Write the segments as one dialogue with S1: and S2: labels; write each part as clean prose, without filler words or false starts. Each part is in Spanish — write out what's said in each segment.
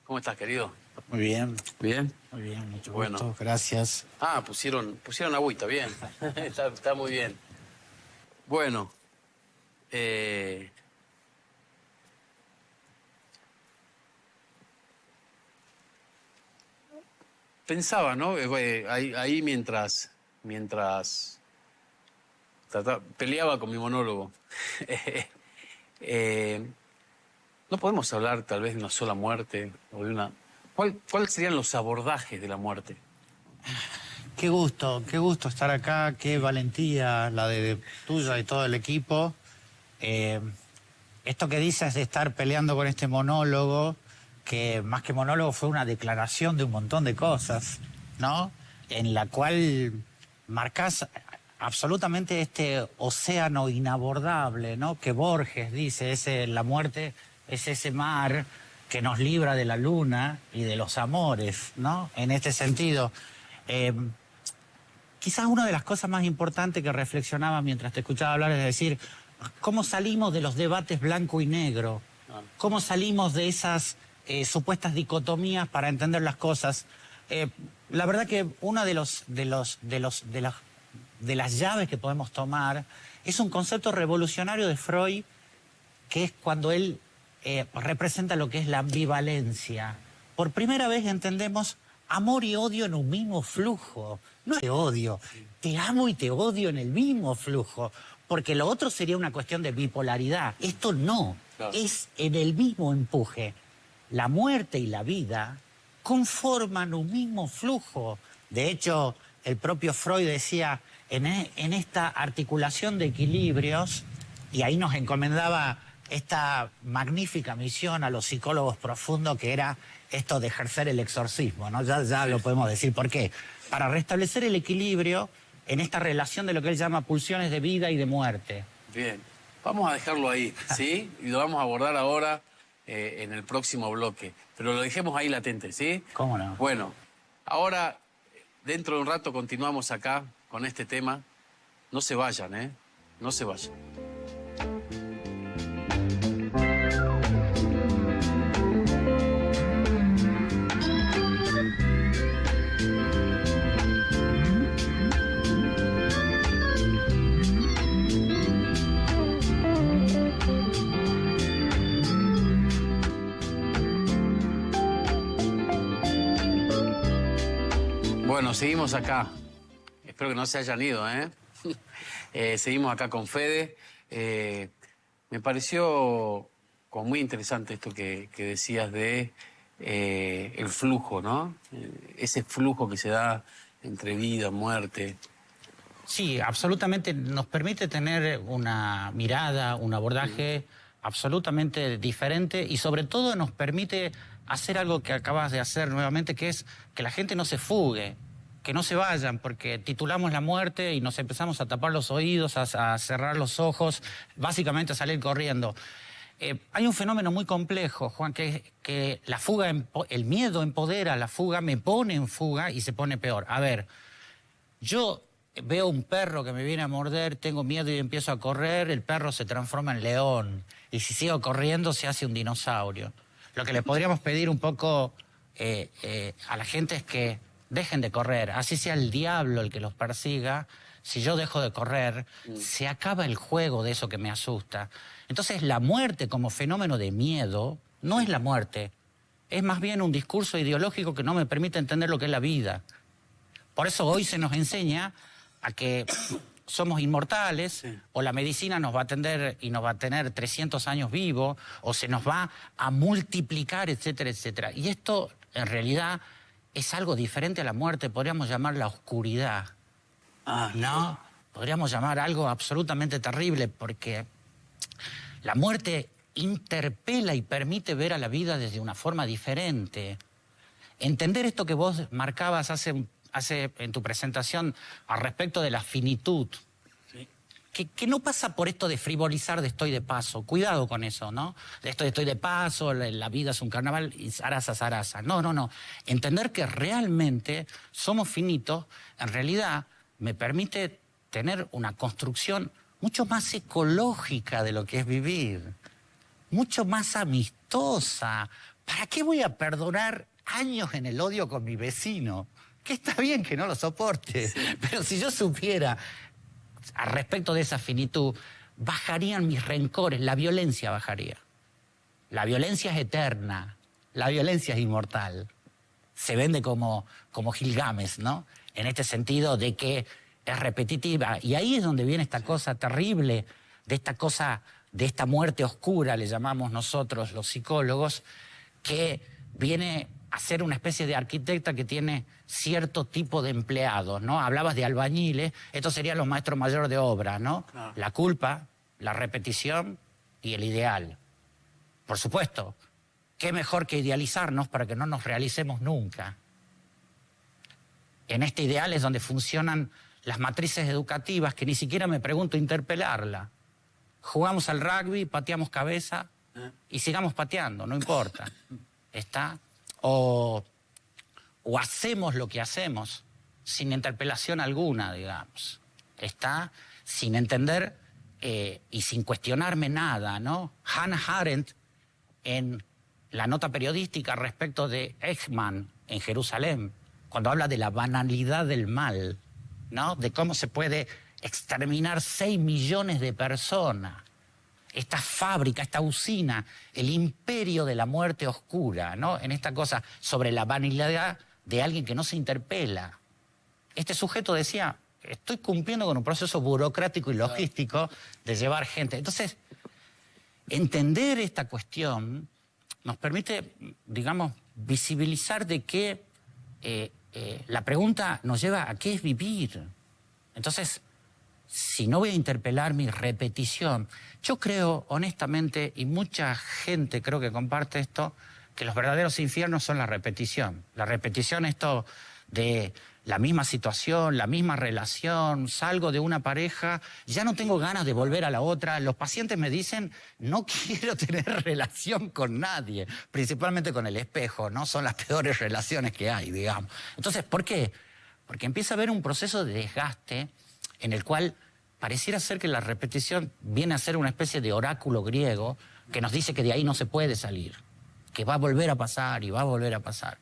S1: ¿Cómo estás, querido?
S2: Muy bien,
S1: ¿Bien?
S2: muy bien, mucho
S1: Bueno.
S2: gusto, gracias.
S1: Ah, pusieron agüita, bien. Está muy bien. Bueno, pensaba, ¿no? Ahí mientras peleaba con mi monólogo. Eh, no podemos hablar tal vez de una sola muerte o de una... ¿Cuáles serían los abordajes de la muerte?
S2: Qué gusto estar acá, qué valentía la de tuya y todo el equipo. Esto que dices de estar peleando con este monólogo, que más que monólogo fue una declaración de un montón de cosas, ¿no? En la cual marcás absolutamente este océano inabordable, ¿no? Que Borges dice, la muerte es ese mar que nos libra de la luna y de los amores, ¿no? En este sentido. Quizás una de las cosas más importantes que reflexionaba mientras te escuchaba hablar es decir, ¿cómo salimos de los debates blanco y negro? ¿Cómo salimos de esas supuestas dicotomías para entender las cosas? La verdad que una de las llaves que podemos tomar es un concepto revolucionario de Freud, que es cuando él representa lo que es la ambivalencia. Por primera vez entendemos amor y odio en un mismo flujo. No es odio, te amo y te odio en el mismo flujo, porque lo otro sería una cuestión de bipolaridad. Esto no,
S1: Claro.
S2: Es en el mismo empuje. La muerte y la vida conforman un mismo flujo. De hecho, el propio Freud decía, en esta articulación de equilibrios, y ahí nos encomendaba esta magnífica misión a los psicólogos profundos, que era esto de ejercer el exorcismo, ¿no? Ya lo podemos decir. ¿Por qué? Para restablecer el equilibrio en esta relación de lo que él llama pulsiones de vida y de muerte.
S1: Bien, vamos a dejarlo ahí, ¿sí? Y lo vamos a abordar ahora en el próximo bloque. Pero lo dejemos ahí latente, ¿sí?
S2: ¿Cómo no?
S1: Bueno, ahora, dentro de un rato continuamos acá con este tema. No se vayan, ¿eh? No se vayan. Bueno, seguimos acá. Espero que no se hayan ido, ¿eh? Seguimos acá con Fede. Me pareció como muy interesante esto que decías de el flujo, ¿no? Ese flujo que se da entre vida, muerte.
S2: Sí, absolutamente. Nos permite tener una mirada, un abordaje absolutamente diferente y sobre todo nos permite hacer algo que acabas de hacer nuevamente, que es que la gente no se fugue, que no se vayan, porque titulamos la muerte y nos empezamos a tapar los oídos, a cerrar los ojos, básicamente a salir corriendo. Hay un fenómeno muy complejo, Juan, que la fuga, el miedo empodera, la fuga me pone en fuga y se pone peor. A ver, yo veo un perro que me viene a morder, tengo miedo y empiezo a correr, el perro se transforma en león. Y si sigo corriendo, se hace un dinosaurio. Lo que le podríamos pedir un poco a la gente es que dejen de correr. Así sea el diablo el que los persiga, si yo dejo de correr, se acaba el juego de eso que me asusta. Entonces, la muerte como fenómeno de miedo no es la muerte. Es más bien un discurso ideológico que no me permite entender lo que es la vida. Por eso hoy se nos enseña a que somos inmortales, sí, o la medicina nos va a atender y nos va a tener 300 años vivos, o se nos va a multiplicar, etcétera, etcétera. Y esto, en realidad, es algo diferente a la muerte, podríamos llamar la oscuridad. ¿No? Podríamos llamar algo absolutamente terrible, porque la muerte interpela y permite ver a la vida desde una forma diferente. Entender esto que vos marcabas hace en tu presentación al respecto de la finitud, ¿sí? Que no pasa por esto de frivolizar de estoy de paso. Cuidado con eso, ¿no? De esto de estoy de paso, la vida es un carnaval y zaraza, zaraza. No, no, no. Entender que realmente somos finitos, en realidad me permite tener una construcción mucho más ecológica de lo que es vivir, mucho más amistosa, ¿para qué voy a perdonar años en el odio con mi vecino? Que está bien que no lo soporte, pero si yo supiera al respecto de esa finitud, bajarían mis rencores, la violencia bajaría. La violencia es eterna, la violencia es inmortal. Se vende como Gilgamesh, ¿no? En este sentido de que es repetitiva. Y ahí es donde viene esta cosa terrible, de esta muerte oscura, le llamamos nosotros los psicólogos, que viene a ser una especie de arquitecta que tiene cierto tipo de empleados, ¿no? Hablabas de albañiles, estos serían los maestros mayores de obra, ¿no? Claro. La culpa, la repetición y el ideal. Por supuesto, qué mejor que idealizarnos para que no nos realicemos nunca. En este ideal es donde funcionan las matrices educativas que ni siquiera me pregunto interpelarla. Jugamos al rugby, pateamos cabeza y sigamos pateando, no importa. ¿Está? O hacemos lo que hacemos sin interpelación alguna, digamos. ¿Está? Sin entender y sin cuestionarme nada, ¿no? Hannah Arendt, en la nota periodística respecto de Eichmann en Jerusalén, cuando habla de la banalidad del mal, ¿no? De cómo se puede exterminar 6 millones de personas. Esta fábrica, esta usina, el imperio de la muerte oscura, ¿no? En esta cosa sobre la banalidad de alguien que no se interpela. Este sujeto decía, estoy cumpliendo con un proceso burocrático y logístico de llevar gente. Entonces, entender esta cuestión nos permite, digamos, visibilizar de que la pregunta nos lleva a qué es vivir. Entonces, si no voy a interpelar mi repetición, yo creo, honestamente, y mucha gente creo que comparte esto, que los verdaderos infiernos son la repetición. La repetición, esto de la misma situación, la misma relación, salgo de una pareja, ya no tengo ganas de volver a la otra. Los pacientes me dicen, no quiero tener relación con nadie, principalmente con el espejo, ¿no? Son las peores relaciones que hay, digamos. Entonces, ¿por qué? Porque empieza a haber un proceso de desgaste en el cual pareciera ser que la repetición viene a ser una especie de oráculo griego que nos dice que de ahí no se puede salir, que va a volver a pasar y va a volver a pasar.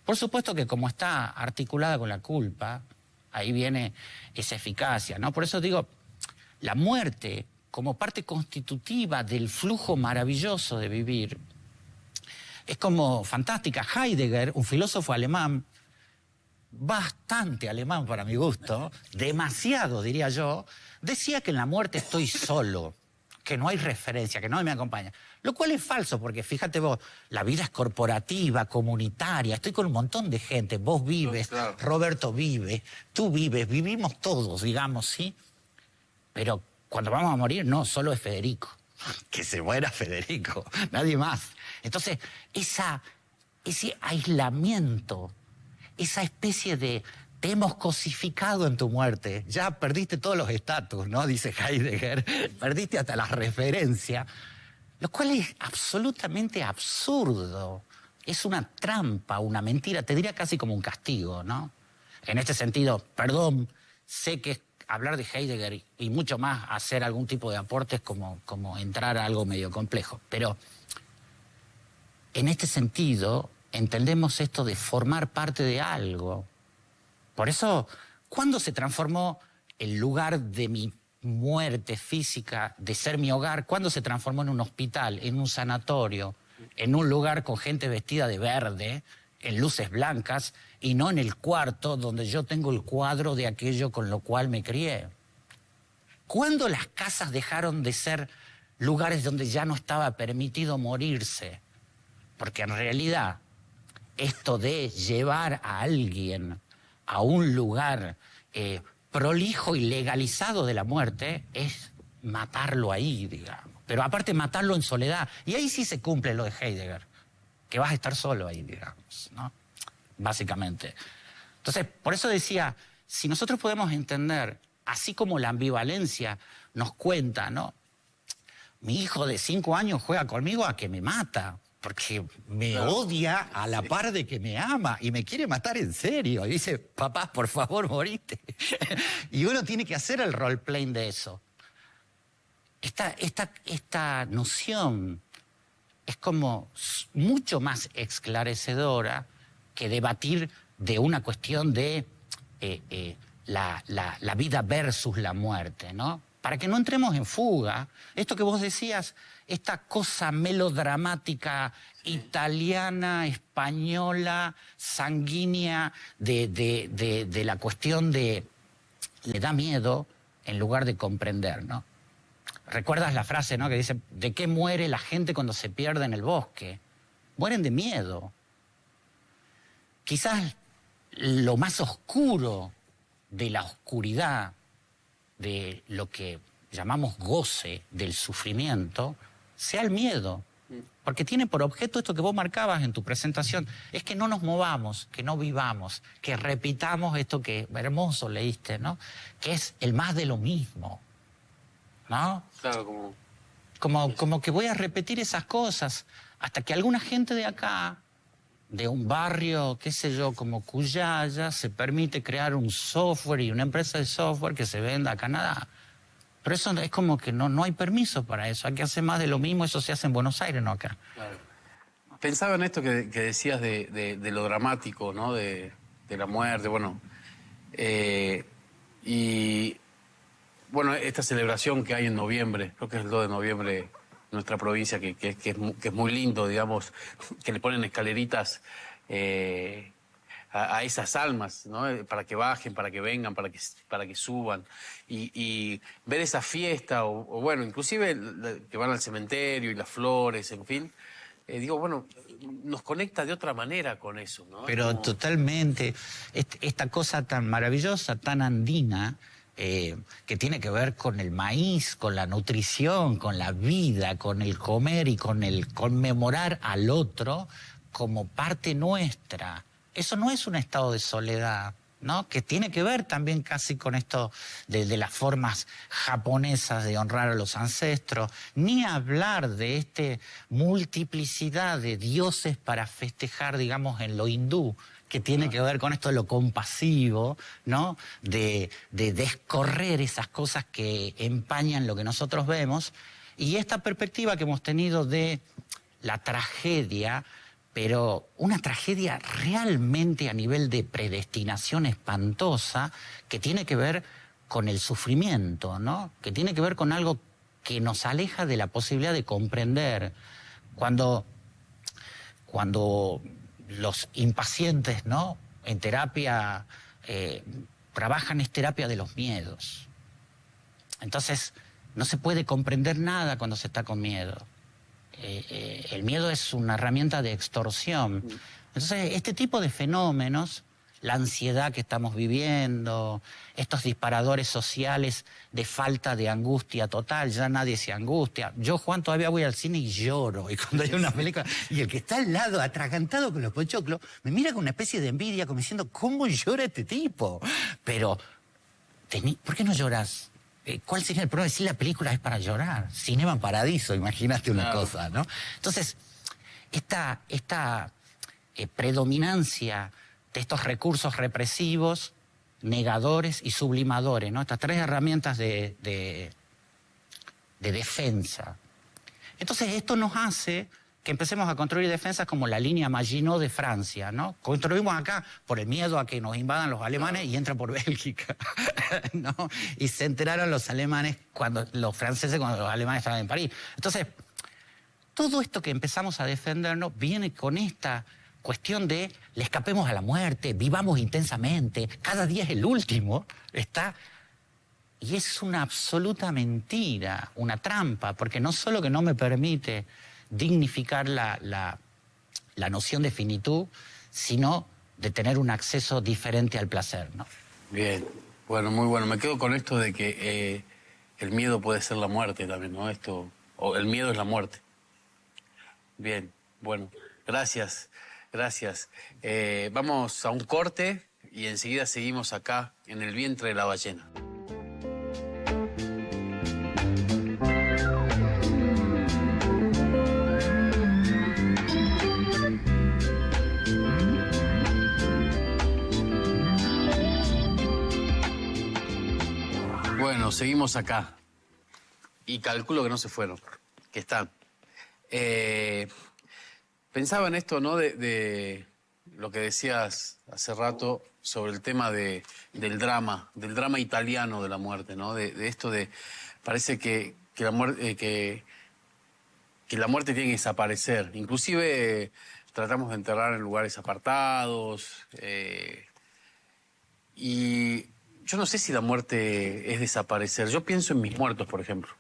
S2: Por supuesto que como está articulada con la culpa, ahí viene esa eficacia, ¿no? Por eso digo, la muerte como parte constitutiva del flujo maravilloso de vivir es como fantástica. Heidegger, un filósofo alemán, bastante alemán para mi gusto, demasiado diría yo, decía que en la muerte estoy solo, que no hay referencia, que no me acompaña. Lo cual es falso, porque fíjate vos, la vida es corporativa, comunitaria, estoy con un montón de gente, vos vives, claro. Roberto vive, tú vives, vivimos todos, digamos, ¿sí? Pero cuando vamos a morir, no, solo es Federico. Que se muera Federico, nadie más. Entonces, ese aislamiento, esa especie de te hemos cosificado en tu muerte, ya perdiste todos los estatus, ¿no? Dice Heidegger, perdiste hasta la referencia, lo cual es absolutamente absurdo. Es una trampa, una mentira, te diría casi como un castigo, ¿no? En este sentido, perdón, sé que hablar de Heidegger y mucho más hacer algún tipo de aporte es como entrar a algo medio complejo, pero en este sentido entendemos esto de formar parte de algo. Por eso, ¿cuándo se transformó el lugar de mi muerte física, de ser mi hogar? ¿Cuándo se transformó en un hospital, en un sanatorio, en un lugar con gente vestida de verde, en luces blancas, y no en el cuarto donde yo tengo el cuadro de aquello con lo cual me crié? ¿Cuándo las casas dejaron de ser lugares donde ya no estaba permitido morirse? Porque en realidad, esto de llevar a alguien a un lugar prolijo y legalizado de la muerte es matarlo ahí, digamos. Pero aparte matarlo en soledad. Y ahí sí se cumple lo de Heidegger, que vas a estar solo ahí, digamos, ¿no? Básicamente. Entonces, por eso decía, si nosotros podemos entender, así como la ambivalencia nos cuenta, ¿no? Mi hijo de 5 años juega conmigo a que me mata, porque me odia a la par de que me ama y me quiere matar en serio. Y dice, papá, por favor, morite. Y uno tiene que hacer el role-playing de eso. Esta noción es como mucho más esclarecedora que debatir de una cuestión de la vida versus la muerte, ¿no? Para que no entremos en fuga, esto que vos decías, esta cosa melodramática italiana, española, sanguínea, de la cuestión de le da miedo en lugar de comprender, ¿no? ¿Recuerdas la frase, ¿no? Que dice, ¿de qué muere la gente cuando se pierde en el bosque? Mueren de miedo. Quizás lo más oscuro de la oscuridad, de lo que llamamos goce del sufrimiento, sea el miedo. Porque tiene por objeto esto que vos marcabas en tu presentación, es que no nos movamos, que no vivamos, que repitamos esto que hermoso leíste, ¿no? Que es el más de lo mismo, ¿no?
S1: Claro,
S2: como que voy a repetir esas cosas hasta que alguna gente de acá, de un barrio, qué sé yo, como Cuyaya, se permite crear un software y una empresa de software que se venda a Canadá. Pero eso es como que no hay permiso para eso. Hay que hacer más de lo mismo, eso se hace en Buenos Aires, no acá.
S1: Claro. Pensaba en esto que decías de lo dramático, ¿no? De la muerte, bueno. Y bueno, esta celebración que hay en noviembre, creo que es el 2 de noviembre en nuestra provincia, que es muy lindo, digamos, que le ponen escaleritas a esas almas, ¿no? Para que bajen, para que vengan, para que suban. Y ver esa fiesta, o bueno, inclusive que van al cementerio y las flores, en fin. Digo, bueno, nos conecta de otra manera con eso, ¿no?
S2: Pero totalmente, esta cosa tan maravillosa, tan andina, que tiene que ver con el maíz, con la nutrición, con la vida, con el comer y con el conmemorar al otro como parte nuestra. Eso no es un estado de soledad, ¿no? Que tiene que ver también casi con esto de las formas japonesas de honrar a los ancestros, ni hablar de esta multiplicidad de dioses para festejar, digamos, en lo hindú, que tiene que ver con esto de lo compasivo, ¿no? De descorrer esas cosas que empañan lo que nosotros vemos, y esta perspectiva que hemos tenido de la tragedia, pero una tragedia realmente a nivel de predestinación espantosa, que tiene que ver con el sufrimiento, ¿no? Que tiene que ver con algo que nos aleja de la posibilidad de comprender. Cuando los impacientes, ¿no? En terapia trabajan, es terapia de los miedos. Entonces, no se puede comprender nada cuando se está con miedo. El miedo es una herramienta de extorsión. Entonces, este tipo de fenómenos, la ansiedad que estamos viviendo, estos disparadores sociales de falta de angustia total, ya nadie se angustia. Yo, Juan, todavía voy al cine y lloro, y cuando hay una película, y el que está al lado, atragantado con los pochoclos, me mira con una especie de envidia, como diciendo, ¿cómo llora este tipo? Pero, ¿por qué no lloras? ¿Cuál sería el problema? Si la película es para llorar. Cinema en Paradiso, imagínate una cosa, ¿no? Entonces, esta predominancia de estos recursos represivos, negadores y sublimadores, ¿no? Estas tres herramientas de defensa. Entonces, esto nos hace que empecemos a construir defensas como la línea Maginot de Francia, ¿no? Construimos acá por el miedo a que nos invadan los alemanes y entran por Bélgica, ¿no? Y se enteraron los alemanes, los franceses cuando los alemanes estaban en París. Entonces, todo esto que empezamos a defendernos viene con esta cuestión de le escapemos a la muerte, vivamos intensamente, cada día es el último, ¿está? Y es una absoluta mentira, una trampa, porque no solo que no me permite dignificar la noción de finitud, sino de tener un acceso diferente al placer, ¿no?
S1: Bien, bueno, muy bueno. Me quedo con esto de que el miedo puede ser la muerte también, ¿no? O el miedo es la muerte. Bien, bueno, gracias, gracias. Vamos a un corte y enseguida seguimos acá en el vientre de la ballena. Bueno, seguimos acá. Y calculo que no se fueron, que están. Eh, Pensaba en esto, ¿no? De lo que decías hace rato sobre el tema del drama italiano de la muerte, ¿no? De esto de, parece que la muerte, que la muerte tiene que desaparecer. Inclusive tratamos de enterrar en lugares apartados. Y yo no sé si la muerte es desaparecer. Yo pienso en mis muertos, por ejemplo,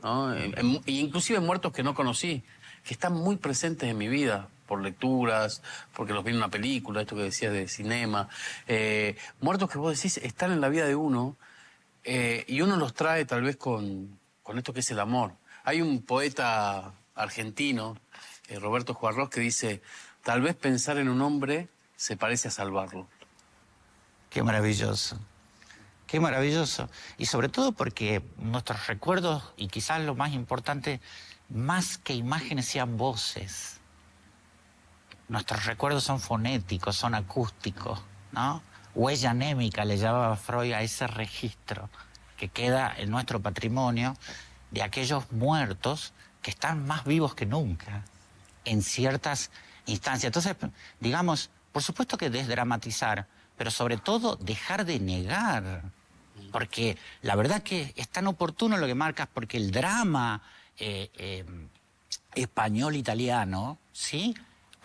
S1: ¿no? Inclusive en muertos que no conocí, que están muy presentes en mi vida, por lecturas, porque los vi en una película, esto que decías de cinema. Muertos que vos decís están en la vida de uno, y uno los trae tal vez con esto que es el amor. Hay un poeta argentino, Roberto Juarros, que dice, tal vez pensar en un hombre se parece a salvarlo.
S2: Qué maravilloso. Qué maravilloso. Y sobre todo porque nuestros recuerdos, y quizás lo más importante, más que imágenes sean voces. Nuestros recuerdos son fonéticos, son acústicos, ¿no? Huella anémica le llamaba Freud a ese registro que queda en nuestro patrimonio de aquellos muertos que están más vivos que nunca en ciertas instancias. Entonces, digamos, por supuesto que desdramatizar, pero sobre todo dejar de negar, porque la verdad que es tan oportuno lo que marcas, porque el drama español-italiano, ¿sí?,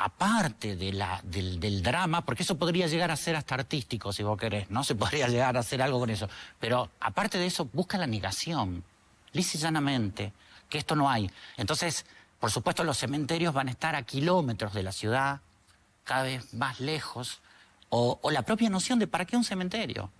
S2: aparte del drama, porque eso podría llegar a ser hasta artístico, si vos querés, ¿no? Se podría llegar a hacer algo con eso. Pero aparte de eso, busca la negación, lisa y llanamente, que esto no hay. Entonces, por supuesto, los cementerios van a estar a kilómetros de la ciudad, cada vez más lejos, o la propia noción de ¿para qué un cementerio?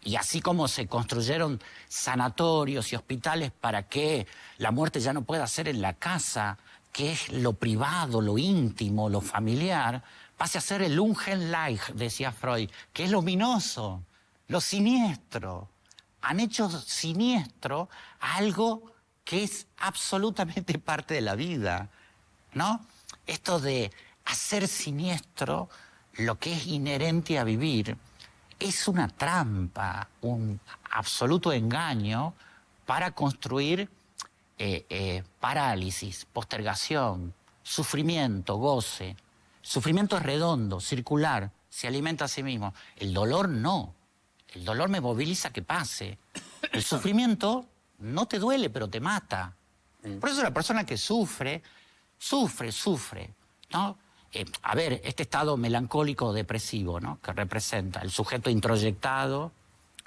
S2: Y así como se construyeron sanatorios y hospitales para que la muerte ya no pueda ser en la casa, que es lo privado, lo íntimo, lo familiar, pase a ser el Unheimlich, decía Freud, que es lo ominoso, lo siniestro. Han hecho siniestro algo que es absolutamente parte de la vida, ¿no? Esto de hacer siniestro lo que es inherente a vivir es una trampa, un absoluto engaño para construir parálisis, postergación, sufrimiento, goce. Sufrimiento es redondo, circular, se alimenta a sí mismo. El dolor no. El dolor me moviliza que pase. El sufrimiento no te duele, pero te mata. Por eso la persona que sufre, ¿no? A ver, este estado melancólico depresivo, ¿no?, que representa el sujeto introyectado,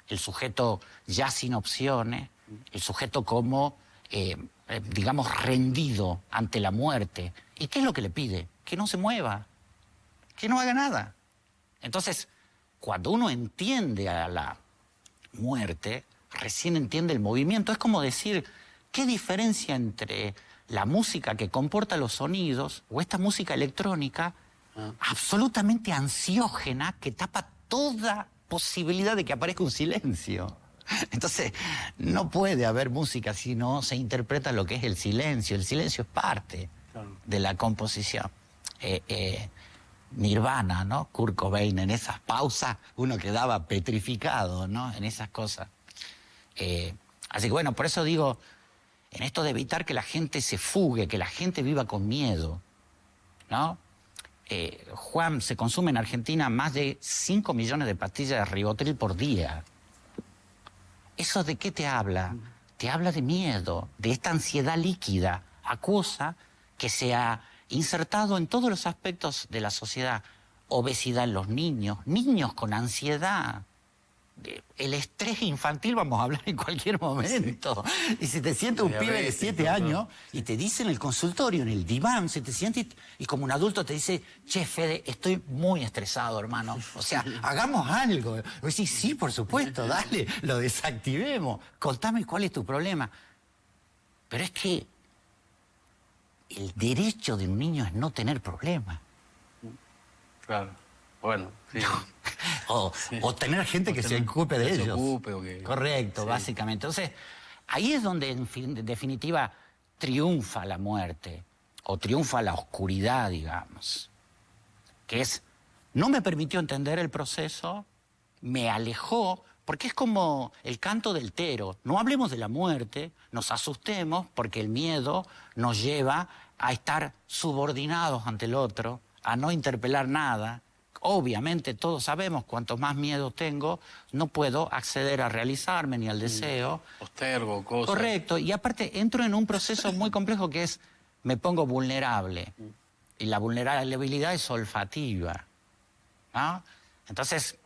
S2: el sujeto ya sin opciones, el sujeto como, digamos, rendido ante la muerte. ¿Y qué es lo que le pide? Que no se mueva, que no haga nada. Entonces, cuando uno entiende a la muerte, recién entiende el movimiento. Es como decir, ¿qué diferencia entre la música que comporta los sonidos o esta música electrónica absolutamente ansiógena que tapa toda posibilidad de que aparezca un silencio? Entonces, no puede haber música si no se interpreta lo que es el silencio. El silencio es parte de la composición. Nirvana, ¿no? Kurt Cobain, en esas pausas uno quedaba petrificado, ¿no?, en esas cosas. Así que bueno, por eso digo, en esto de evitar que la gente se fugue, que la gente viva con miedo, ¿no? Juan, se consume en Argentina más de 5 millones de pastillas de Rivotril por día. ¿Eso de qué te habla? Te habla de miedo, de esta ansiedad líquida, acuosa, que se ha insertado en todos los aspectos de la sociedad. Obesidad en los niños, niños con ansiedad. El estrés infantil vamos a hablar en cualquier momento. Sí. Y si te siente un pibe de 7 años y te dice en el consultorio, en el diván, se te siente y como un adulto te dice, che, Fede, estoy muy estresado, hermano. O sea, hagamos algo. Y decís, sí, por supuesto, dale, lo desactivemos. Contame cuál es tu problema. Pero es que el derecho de un niño es no tener problemas.
S1: Claro, bueno, sí.
S2: O tener gente que se ocupe de ellos. Correcto,
S1: sí.
S2: Básicamente. Entonces, ahí es donde, en definitiva, triunfa la muerte, o triunfa la oscuridad, digamos. Que es, no me permitió entender el proceso, me alejó, porque es como el canto del tero. No hablemos de la muerte, nos asustemos, porque el miedo nos lleva a estar subordinados ante el otro, a no interpelar nada. Obviamente todos sabemos, cuanto más miedo tengo, no puedo acceder a realizarme ni al deseo.
S1: Postergo, cosas.
S2: Correcto, y aparte entro en un proceso muy complejo que es, me pongo vulnerable. Y la vulnerabilidad es olfativa, ¿no? Entonces,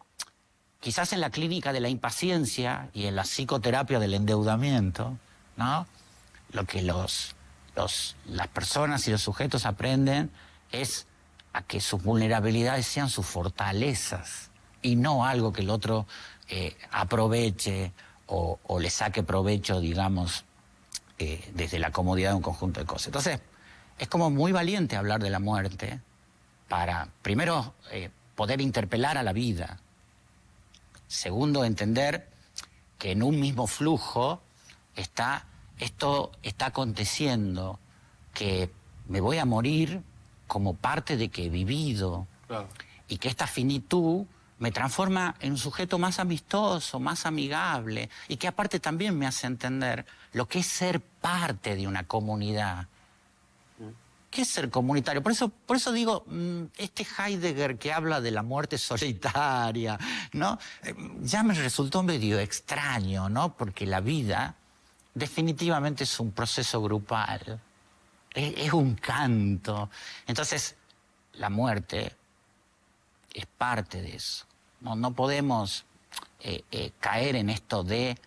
S2: quizás en la clínica de la impaciencia y en la psicoterapia del endeudamiento, ¿no? Lo que las personas y los sujetos aprenden es a que sus vulnerabilidades sean sus fortalezas y no algo que el otro aproveche o le saque provecho, digamos, desde la comodidad de un conjunto de cosas. Entonces, es como muy valiente hablar de la muerte para, primero, poder interpelar a la vida. Segundo, entender que en un mismo flujo esto está aconteciendo, que me voy a morir como parte de que he vivido.
S1: Claro.
S2: Y que esta finitud me transforma en un sujeto más amistoso, más amigable, y que aparte también me hace entender lo que es ser parte de una comunidad. ¿Qué es ser comunitario? Por eso digo, este Heidegger que habla de la muerte solitaria, ¿no? Ya me resultó medio extraño, ¿no? Porque la vida definitivamente es un proceso grupal, es un canto. Entonces, la muerte es parte de eso. No podemos caer en esto de,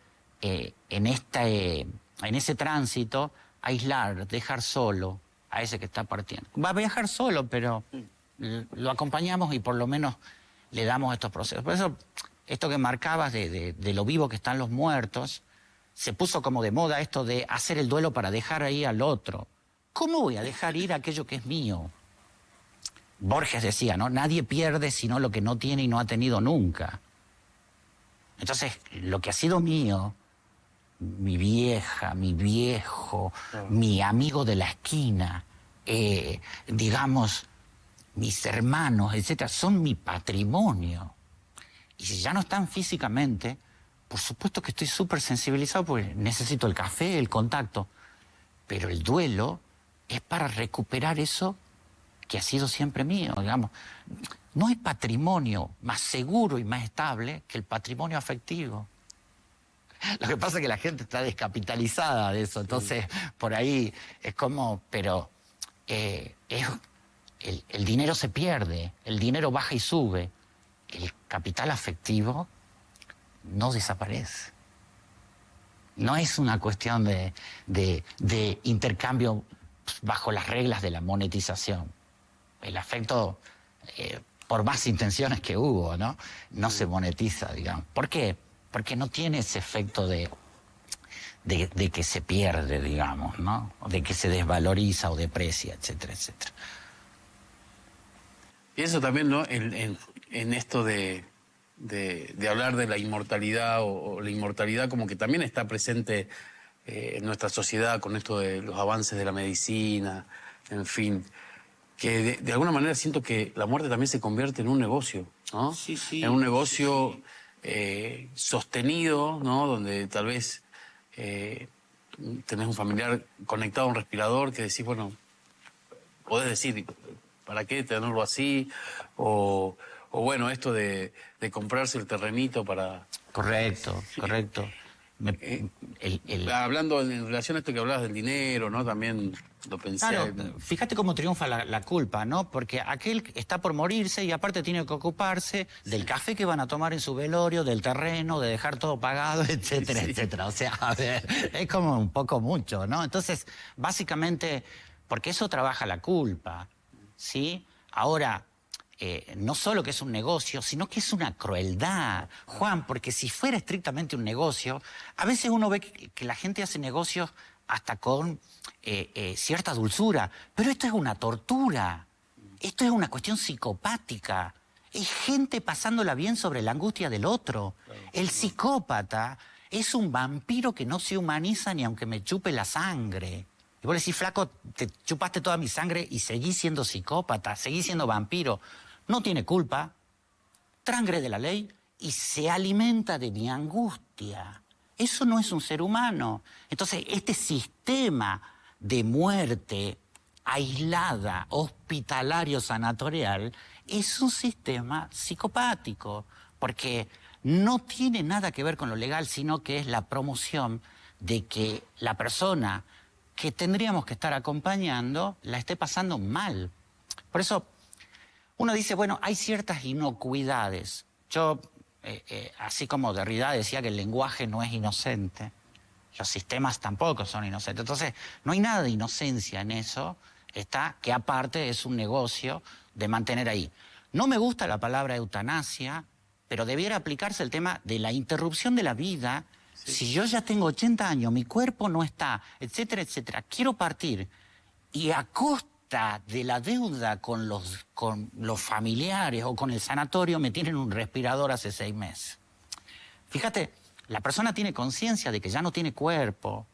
S2: en ese tránsito, aislar, dejar solo a ese que está partiendo. Va a viajar solo, pero lo acompañamos y por lo menos le damos estos procesos. Por eso, esto que marcabas de lo vivo que están los muertos, se puso como de moda esto de hacer el duelo para dejar ahí al otro. ¿Cómo voy a dejar ir aquello que es mío? Borges decía, ¿no? Nadie pierde sino lo que no tiene y no ha tenido nunca. Entonces, lo que ha sido mío, mi vieja, mi viejo, mi amigo de la esquina, digamos, mis hermanos, etcétera, son mi patrimonio. Y si ya no están físicamente, por supuesto que estoy súper sensibilizado porque necesito el café, el contacto. Pero el duelo es para recuperar eso que ha sido siempre mío, digamos. No hay patrimonio más seguro y más estable que el patrimonio afectivo. Lo que pasa es que la gente está descapitalizada de eso, entonces por ahí es como, pero el dinero se pierde, el dinero baja y sube, el capital afectivo no desaparece. No es una cuestión de intercambio bajo las reglas de la monetización. El afecto, por más intenciones que hubo, no se monetiza, digamos. ¿Por qué? Porque no tiene ese efecto de que se pierde, digamos, ¿no? De que se desvaloriza o deprecia, etcétera, etcétera.
S1: Y eso también, ¿no? En esto de hablar de la inmortalidad o la inmortalidad como que también está presente en nuestra sociedad con esto de los avances de la medicina, en fin, que de alguna manera siento que la muerte también se convierte en un negocio, ¿no?
S2: Sí, sí.
S1: En un negocio sostenido, ¿no? Donde tal vez tenés un familiar conectado a un respirador que decís, bueno, podés decir, ¿para qué tenerlo así? O bueno, esto de comprarse el terrenito para...
S2: Correcto, correcto.
S1: Hablando en relación a esto que hablabas del dinero, ¿no? También lo pensé.
S2: Claro, fíjate cómo triunfa la culpa, ¿no? Porque aquel está por morirse y aparte tiene que ocuparse del café que van a tomar en su velorio, del terreno, de dejar todo pagado, etcétera, etcétera. O sea, a ver, es como un poco mucho, ¿no? Entonces, básicamente, porque eso trabaja la culpa, ¿sí? Ahora, no solo que es un negocio, sino que es una crueldad, Juan, porque si fuera estrictamente un negocio, a veces uno ve que la gente hace negocios hasta con cierta dulzura, pero esto es una tortura, esto es una cuestión psicopática, es gente pasándola bien sobre la angustia del otro. El psicópata es un vampiro que no se humaniza ni aunque me chupe la sangre. Y vos le decís, flaco, te chupaste toda mi sangre y seguís siendo psicópata, seguís siendo vampiro. No tiene culpa, transgrede la ley y se alimenta de mi angustia. Eso no es un ser humano. Entonces, este sistema de muerte aislada, hospitalario, sanatorial, es un sistema psicopático, porque no tiene nada que ver con lo legal, sino que es la promoción de que la persona que tendríamos que estar acompañando la esté pasando mal. Por eso uno dice, bueno, hay ciertas inocuidades. Yo, así como Derrida decía que el lenguaje no es inocente, los sistemas tampoco son inocentes. Entonces, no hay nada de inocencia en eso, está que aparte es un negocio de mantener ahí. No me gusta la palabra eutanasia, pero debiera aplicarse el tema de la interrupción de la vida. Sí. Si yo ya tengo 80 años, mi cuerpo no está, etcétera, etcétera, quiero partir y a costa de la deuda con los familiares o con el sanatorio me tienen un respirador hace 6 meses. Fíjate, la persona tiene conciencia de que ya no tiene cuerpo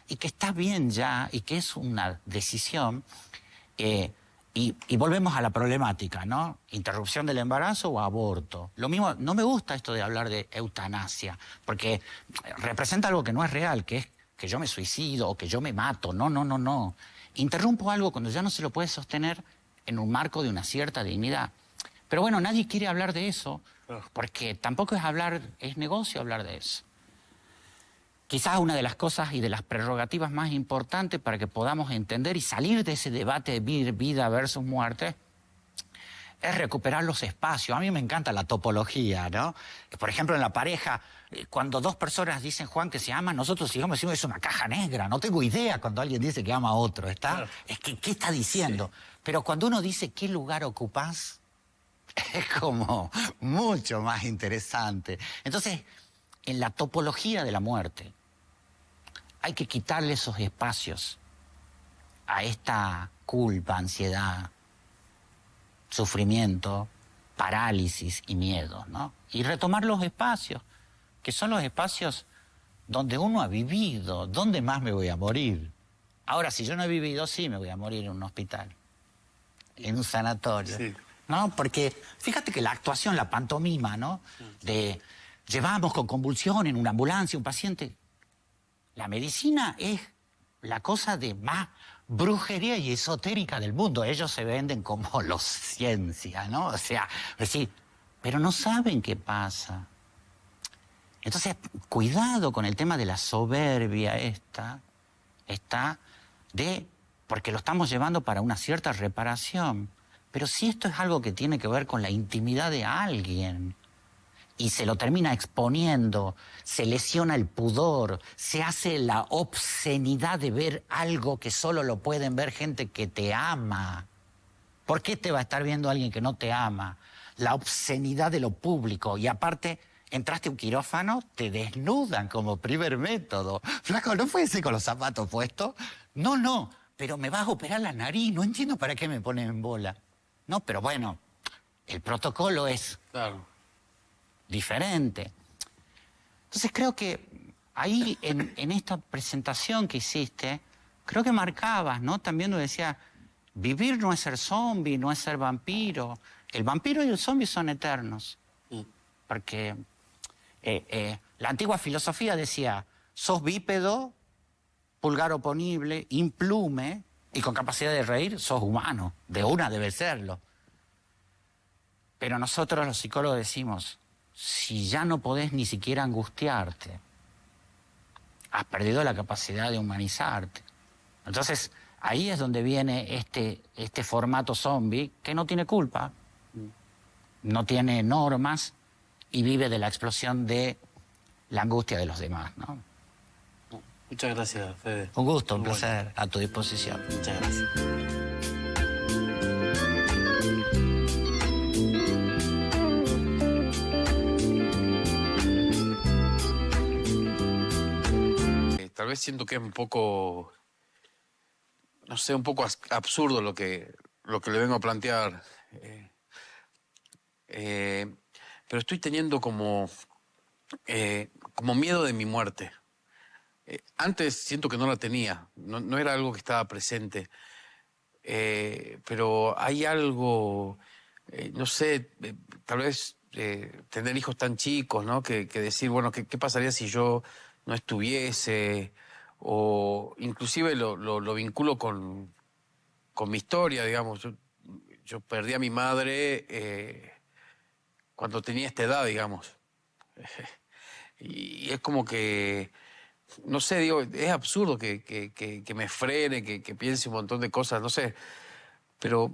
S2: y que está bien ya y que es una decisión. Y volvemos a la problemática, ¿no? Interrupción del embarazo o aborto. Lo mismo, no me gusta esto de hablar de eutanasia, porque representa algo que no es real, que es que yo me suicido o que yo me mato. No, no, no, no. Interrumpo algo cuando ya no se lo puede sostener en un marco de una cierta dignidad. Pero bueno, nadie quiere hablar de eso, porque tampoco es negocio hablar de eso. Quizás una de las cosas y de las prerrogativas más importantes para que podamos entender y salir de ese debate de vida versus muerte es recuperar los espacios. A mí me encanta la topología, ¿no? Por ejemplo, en la pareja, cuando dos personas dicen, Juan, que se aman, nosotros sigamos diciendo es una caja negra. No tengo idea cuando alguien dice que ama a otro, ¿está? Claro. Es que, ¿qué está diciendo? Sí. Pero cuando uno dice, ¿qué lugar ocupás? Es como mucho más interesante. Entonces, en la topología de la muerte, hay que quitarle esos espacios a esta culpa, ansiedad, sufrimiento, parálisis y miedo, ¿no? Y retomar los espacios, que son los espacios donde uno ha vivido. ¿Dónde más me voy a morir? Ahora, si yo no he vivido, sí me voy a morir en un hospital, en un sanatorio. Sí. ¿No? Porque fíjate que la actuación, la pantomima, ¿no? De llevamos con convulsión en una ambulancia un paciente. La medicina es la cosa de más brujería y esotérica del mundo. Ellos se venden como los ciencia, ¿no? O sea, decir, pero no saben qué pasa. Entonces, cuidado con el tema de la soberbia porque lo estamos llevando para una cierta reparación. Pero si esto es algo que tiene que ver con la intimidad de alguien y se lo termina exponiendo, se lesiona el pudor, se hace la obscenidad de ver algo que solo lo pueden ver gente que te ama. ¿Por qué te va a estar viendo alguien que no te ama? La obscenidad de lo público. Y aparte, entraste a un quirófano, te desnudan como primer método. Flaco, ¿no puede ser con los zapatos puestos? No, no, pero me vas a operar la nariz, no entiendo para qué me ponen en bola. No, pero bueno, el protocolo es... Claro. Diferente. Entonces creo que ahí en esta presentación que hiciste, creo que marcabas, ¿no? También nos decía, vivir no es ser zombie, no es ser vampiro. El vampiro y el zombie son eternos. Porque la antigua filosofía decía, sos bípedo, pulgar oponible, implume y con capacidad de reír, sos humano. De una debe serlo. Pero nosotros los psicólogos decimos, si ya no podés ni siquiera angustiarte, has perdido la capacidad de humanizarte. Entonces, ahí es donde viene este formato zombie que no tiene culpa, no tiene normas y vive de la explosión de la angustia de los demás, ¿no?
S1: Muchas gracias, Fede.
S2: Un gusto, un placer, a tu disposición.
S1: Muchas gracias. Tal vez siento que es un poco, no sé, un poco absurdo lo que le vengo a plantear. Pero estoy teniendo como miedo de mi muerte. Antes siento que no la tenía, no era algo que estaba presente. Pero hay algo, no sé, tal vez tener hijos tan chicos, ¿no? Que decir, bueno, ¿qué pasaría si yo no estuviese? O inclusive lo vinculo con con mi historia, digamos. Yo perdí a mi madre cuando tenía esta edad, digamos. Y es como que, no sé, digo, es absurdo que me frene, que piense un montón de cosas, no sé. Pero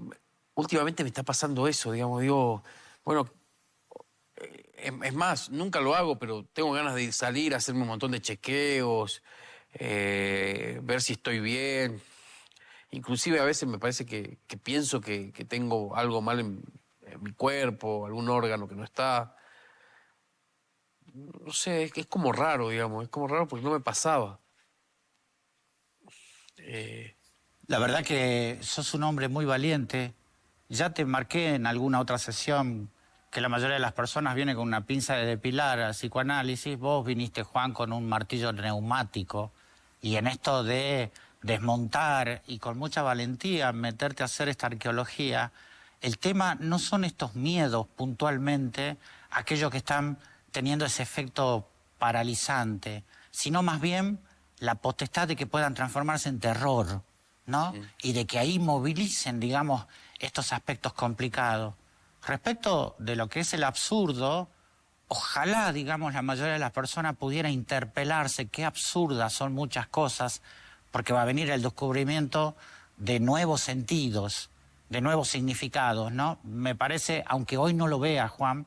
S1: últimamente me está pasando eso, digamos. Digo, bueno, es más, nunca lo hago, pero tengo ganas de salir, hacerme un montón de chequeos, ver si estoy bien. Inclusive a veces me parece que pienso que tengo algo mal en mi cuerpo, algún órgano que no está. No sé, es como raro, digamos, es como raro porque no me pasaba.
S2: La verdad que sos un hombre muy valiente. Ya te marqué en alguna otra sesión que la mayoría de las personas vienen con una pinza de depilar al psicoanálisis. Vos viniste, Juan, con un martillo neumático. Y en esto de desmontar y con mucha valentía meterte a hacer esta arqueología, el tema no son estos miedos puntualmente, aquellos que están teniendo ese efecto paralizante, sino más bien la potestad de que puedan transformarse en terror, ¿no? Sí. Y de que ahí movilicen, digamos, estos aspectos complicados. Respecto de lo que es el absurdo, ojalá, digamos, la mayoría de las personas pudiera interpelarse qué absurdas son muchas cosas, porque va a venir el descubrimiento de nuevos sentidos, de nuevos significados, ¿no? Me parece, aunque hoy no lo veas, Juan,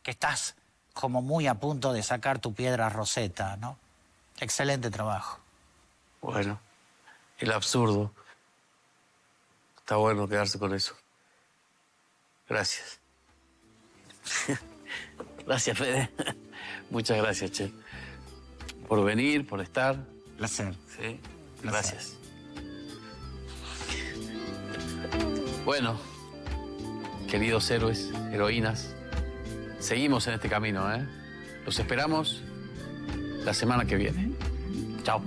S2: que estás como muy a punto de sacar tu piedra Rosetta, ¿no? Excelente trabajo.
S1: Bueno, el absurdo. Está bueno quedarse con eso. Gracias. Gracias, Fede. Muchas gracias, che. Por venir, por estar.
S2: Placer.
S1: Sí,
S2: Placer.
S1: Gracias. Bueno, queridos héroes, heroínas, seguimos en este camino, ¿eh? Los esperamos la semana que viene. Chao.